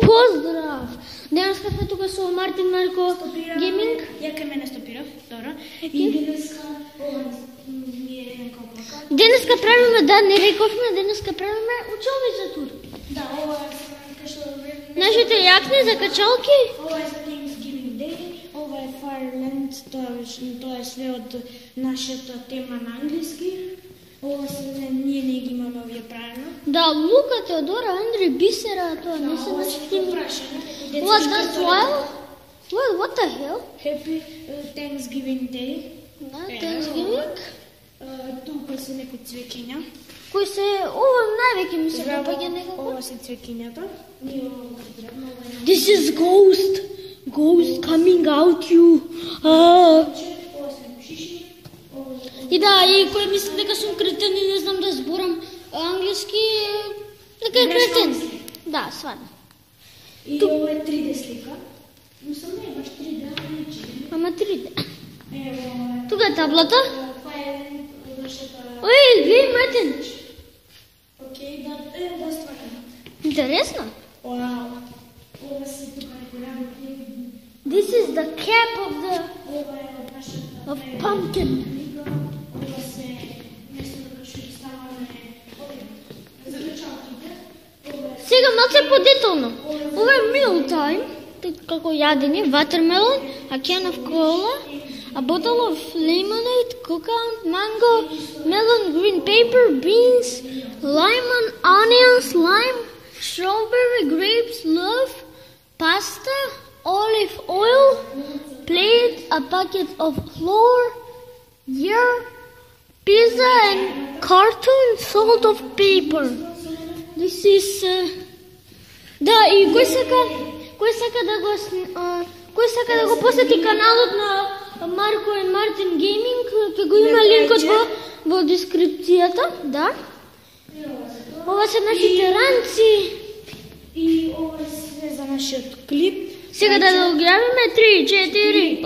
поздрав! Денеска сме тука со Мартин Марко Гейминг. Ја кај мене стопирав, добро. И денеска ми е еден плакат. Денеска правиме, да, не рековме, денеска правиме училница тур. Да, ова е кашто Нашите јакни за качалки. Ова е за Thanksgiving Day, ова е Fireland, тоа е све од нашата тема на англиски. Ова се ние не ги имаме овие правено. Да, Лука, Теодора, Андри, Бисера, тоа не се нашите теми. What the hell? Happy Thanksgiving Day. Да, Thanksgiving. Тука се некои цвеќиња. Кои се, ова највеќе ми се допаѓа некако. Ова се цвеќињата. This is ghost. Ghost coming out you. И да, и кој мисли дека сум кретен и не знам да зборам англиски, дека е кретен. Да, свадно. И ова е 3D слика. Но сам не е баш 3D, Ама 3D. Ево, Тука е таблата. това е нашата... Ој, гледај, Мартин. Окей, да стварам. Интересно. Вау. Ова се тука е голямо. This is the cap of the Ова е од нашата... pumpkin. Ова се место да што ги ставаме за качалките. Сега малце подетално. Ова е meal time. Како јадење, watermelon, a can of cola, a bottle of lemonade, coconut, mango, melon, green pepper, beans, lemon, onions, lime, strawberry, grapes, love, pasta, olive oil, plate, a packet of flour, year, pizza and carton, salt of pepper. This is... Да, и кој сака да го посети каналот на Марко и Мартин Гейминг, ќе го има линкот во дескрипцијата, да. Ова се нашите ранци. И ова е све за нашиот клип. Сега да го гледаме 3, 4,